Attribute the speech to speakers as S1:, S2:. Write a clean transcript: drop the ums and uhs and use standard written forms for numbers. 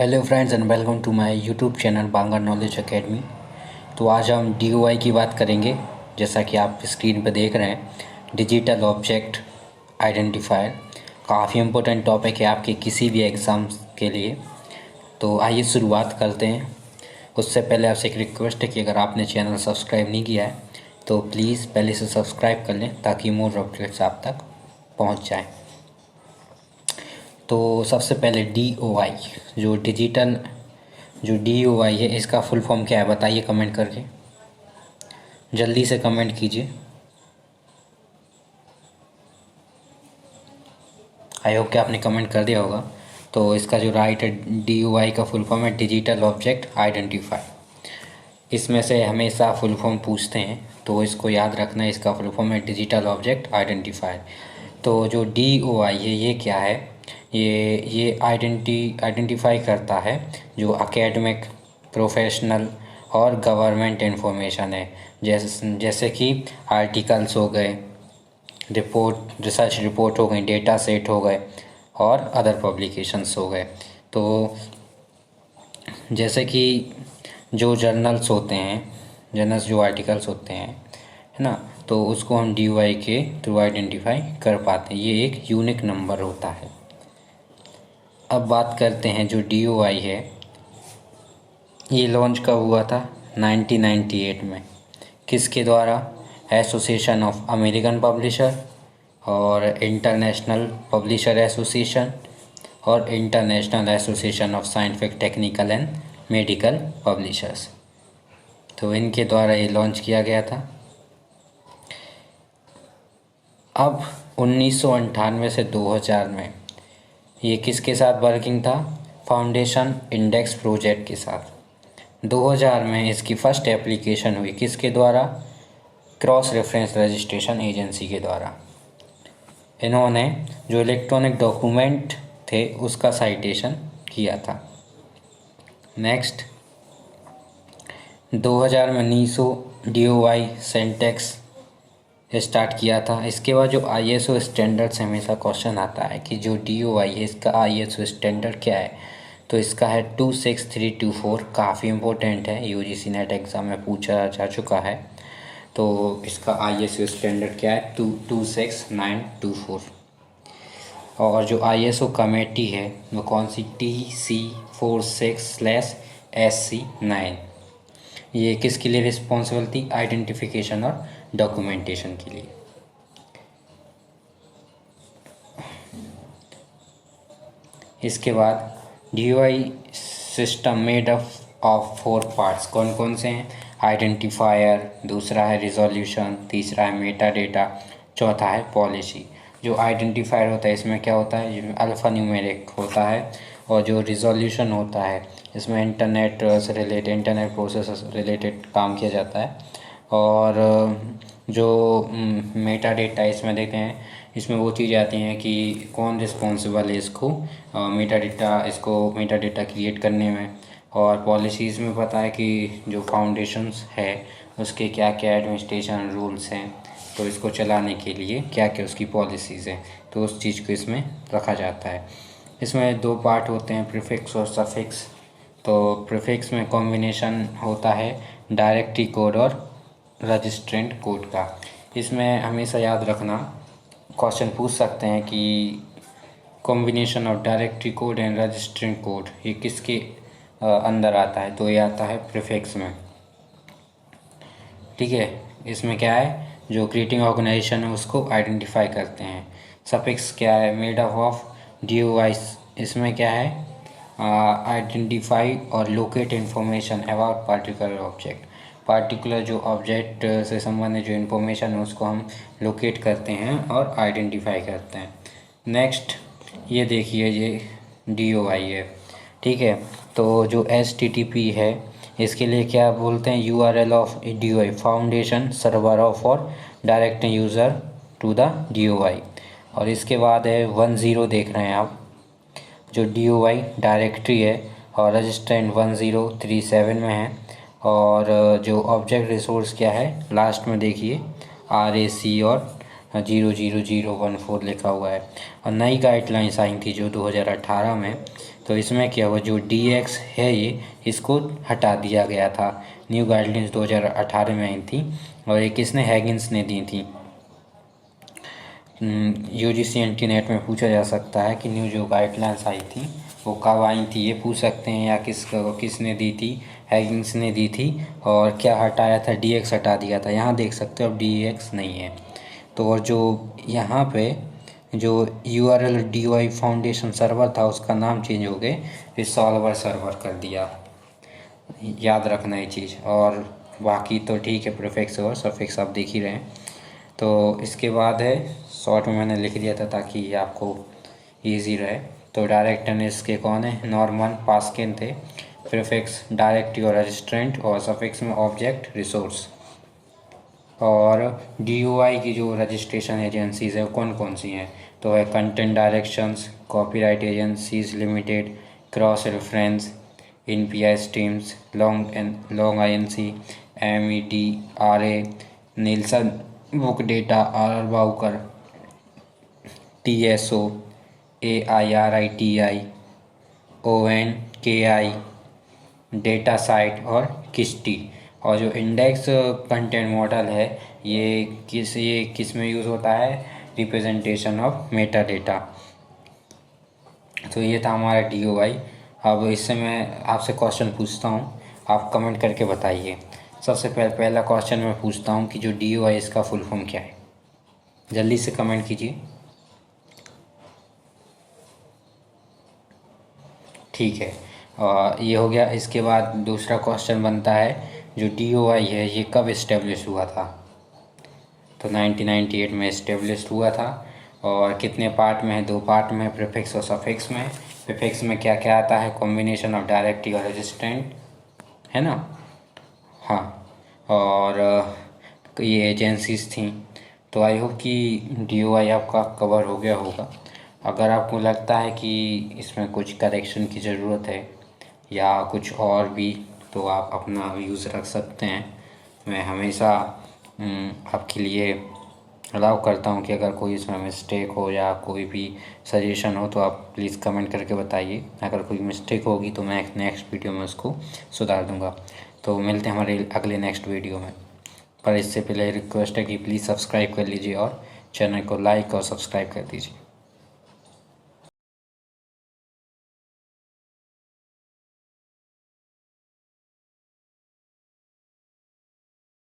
S1: Hello friends and welcome to my YouTube channel Banga knowledge academy. तो आज हम DOI की बात करेंगे। जैसा कि आप स्क्रीन पर देख रहे हैं, डिजिटल ऑब्जेक्ट आइडेंटिफायर काफ़ी इम्पोर्टेंट टॉपिक है आपके किसी भी एग्ज़ाम के लिए। तो आइए शुरुआत करते हैं। उससे पहले आपसे एक रिक्वेस्ट है कि अगर आपने चैनल सब्सक्राइब नहीं किया है तो प्लीज़ पहले से सब्सक्राइब कर लें ताकि मोर अपडेट्स आप तक पहुँच जाएँ। तो सबसे पहले DOI जो DOI है, इसका फुल फॉर्म क्या है बताइए कमेंट करके, जल्दी से कमेंट कीजिए। आई होप कि आपने कमेंट कर दिया होगा। तो इसका जो राइट है, DOI का फुल फॉर्म है डिजिटल ऑब्जेक्ट आइडेंटिफायर। इसमें से हमेशा फुल फॉर्म पूछते हैं तो इसको याद रखना है। इसका फुल फॉर्म है डिजिटल ऑब्जेक्ट आइडेंटिफायर। तो जो DOI है ये क्या है, ये आइडेंटिफाई करता है जो एकेडमिक, प्रोफेशनल और गवर्नमेंट इंफॉर्मेशन है। जैसे कि आर्टिकल्स हो गए, रिसर्च रिपोर्ट हो गई, डेटा सेट हो गए और अदर पब्लिकेशंस हो गए। तो जैसे कि जो जर्नल्स होते हैं, जो आर्टिकल्स होते हैं, है ना, तो उसको हम DOI के थ्रू आइडेंटिफाई कर पाते हैं। ये एक यूनिक नंबर होता है। अब बात करते हैं जो DOI है ये लॉन्च कब हुआ था, 1998 में। किसके द्वारा? एसोसिएशन ऑफ अमेरिकन पब्लिशर और इंटरनेशनल पब्लिशर एसोसिएशन और international association of scientific, technical and medical publishers. तो इनके द्वारा ये लॉन्च किया गया था। अब 1998 से 2000 में ये किसके साथ वर्किंग था? फाउंडेशन इंडेक्स प्रोजेक्ट के साथ। 2000 में इसकी फर्स्ट एप्लीकेशन हुई किसके द्वारा? क्रॉस रेफरेंस रजिस्ट्रेशन एजेंसी के द्वारा। इन्होंने जो इलेक्ट्रॉनिक डॉक्यूमेंट थे उसका साइटेशन किया था। नेक्स्ट 2000 में NISO DOI सेंटेक्स स्टार्ट किया था। इसके बाद जो ISO स्टैंडर्ड से हमेशा क्वेश्चन आता है कि जो DOI है इसका ISO स्टैंडर्ड क्या है, तो इसका है 26324। काफ़ी इम्पोर्टेंट है, UGC नेट एग्ज़ाम में पूछा जा चुका है। तो इसका ISO स्टैंडर्ड क्या है? 26924। और जो ISO कमेटी है वो कौन सी? TC46/SC9। ये किसके लिए रिस्पॉन्सिबल थी? आइडेंटिफिकेशन और डॉक्यूमेंटेशन के लिए। इसके बाद DOI system made up of 4 parts. कौन कौन से हैं? आइडेंटिफायर, दूसरा है रिजोल्यूशन, तीसरा है मेटा डेटा, चौथा है पॉलिसी। जो आइडेंटिफायर होता है इसमें क्या होता है? इसमें अल्फ़ा न्यूमेरिक होता है। और जो रिजोल्यूशन होता है इसमें इंटरनेट प्रोसेस रिलेटेड काम किया जाता है। और जो मेटा डेटा इसमें देखते हैं, इसमें वो चीज़ें आती हैं कि कौन रिस्पॉन्सिबल है इसको मेटा डेटा क्रिएट करने में। और पॉलिसीज़ में पता है कि जो फाउंडेशंस है उसके क्या क्या एडमिनिस्ट्रेशन रूल्स हैं, तो इसको चलाने के लिए क्या क्या उसकी पॉलिसीज़ हैं, तो उस चीज़ को इसमें रखा जाता है। इसमें 2 पार्ट होते हैं, प्रीफिक्स और सफिक्स। तो प्रीफिक्स में कॉम्बिनेशन होता है डायरेक्टरी कोड और रजिस्ट्रेंट कोड का। इसमें हमेशा याद रखना, क्वेश्चन पूछ सकते हैं कि combination of directory code and registrant code ये किसके अंदर आता है, तो ये आता है प्रीफिक्स में। ठीक है, इसमें क्या है, जो क्रिएटिंग ऑर्गेनाइजेशन है उसको आइडेंटिफाई करते हैं। सफिक्स क्या है? Made up of DOI। इसमें क्या है? आइडेंटिफाई और locate information about particular object. Particular जो ऑब्जेक्ट से संबंधित जो इन्फॉर्मेशन है उसको हम लोकेट करते हैं और आइडेंटिफाई करते हैं। नेक्स्ट ये देखिए, ये DOI है। ठीक है, तो जो HTTP है इसके लिए क्या बोलते हैं? URL of DOI, foundation server of और direct user to the DOI। और इसके बाद है 10 देख रहे हैं आप, जो DOI डायरेक्टरी है और रजिस्ट्रेंट 1037 में है। और जो ऑब्जेक्ट रिसोर्स क्या है लास्ट में देखिए, RAC और 00014 लिखा हुआ है। और नई गाइडलाइंस आई थी जो 2018 में, तो इसमें क्या हुआ, जो DX है ये इसको हटा दिया गया था। न्यू गाइडलाइंस 2018 में आई थी और ये किसने, हैगिंस ने दी थी। UGC एंटी नेट में पूछा जा सकता है कि न्यू जो गाइडलाइंस आई थी वो कब आई थी, ये पूछ सकते हैं, या किसने दी थी, हैगिंस ने दी थी। और क्या हटाया था, DX हटा दिया था। यहाँ देख सकते हो अब DX नहीं है। तो और जो यहाँ पे जो URL DOI फाउंडेशन सर्वर था उसका नाम चेंज हो गए, रिसॉल्वर सर्वर कर दिया। याद रखना ये चीज़। और बाकी तो ठीक है, प्रीफिक्स और सफिक्स आप देख ही रहे हैं। तो इसके बाद है, शॉर्ट में मैंने लिख दिया था ताकि ये आपको इजी रहे। तो डायरेक्टर इसके कौन है, नॉर्मन पास्किन थे। प्रीफिक्स डायरेक्टिव और रजिस्ट्रेंट, और सफिक्स में ऑब्जेक्ट रिसोर्स। और DOI की जो रजिस्ट्रेशन एजेंसीज है वो कौन कौन सी हैं, तो है content directions, copyright agencies limited, cross reference, NPI streams, long INC, MEDRA, Nielsen book data, RR बाउकर, TSO, AIRITI, ONKI, data site और किस्टी। और जो इंडेक्स कंटेंट मॉडल है ये किस में यूज़ होता है, रिप्रेजेंटेशन ऑफ मेटा डेटा। तो ये था हमारा DOI। अब इससे मैं आपसे क्वेश्चन पूछता हूँ, आप कमेंट करके बताइए। सबसे पहला क्वेश्चन मैं पूछता हूँ कि जो DOI इसका फुल फॉर्म क्या है, जल्दी से कमेंट कीजिए। ठीक है, ये हो गया। इसके बाद दूसरा क्वेश्चन बनता है जो DOI है ये कब इस्टेब्लिश हुआ था, तो 1998 में इस्टेब्लिश हुआ था। और कितने पार्ट में है, 2 पार्ट में, प्रीफिक्स और सफिक्स में। प्रीफिक्स में क्या क्या आता है, कॉम्बिनेशन ऑफ डायरेक्टिव और रेजिस्टेंट, है ना। हाँ, और ये एजेंसीज थी। तो आई होप कि DOI आपका कवर हो गया होगा। अगर आपको लगता है कि इसमें कुछ करेक्शन की ज़रूरत है या कुछ और भी, तो आप अपना व्यूज़ रख सकते हैं। मैं हमेशा आपके लिए अलाउ करता हूं कि अगर कोई इसमें मिस्टेक हो या कोई भी सजेशन हो तो आप प्लीज़ कमेंट करके बताइए। अगर कोई मिस्टेक होगी तो मैं नेक्स्ट वीडियो में उसको सुधार दूंगा। तो मिलते हैं हमारे अगले नेक्स्ट वीडियो में। पर इससे पहले रिक्वेस्ट है कि प्लीज़ सब्सक्राइब कर लीजिए और चैनल को लाइक और सब्सक्राइब कर दीजिए।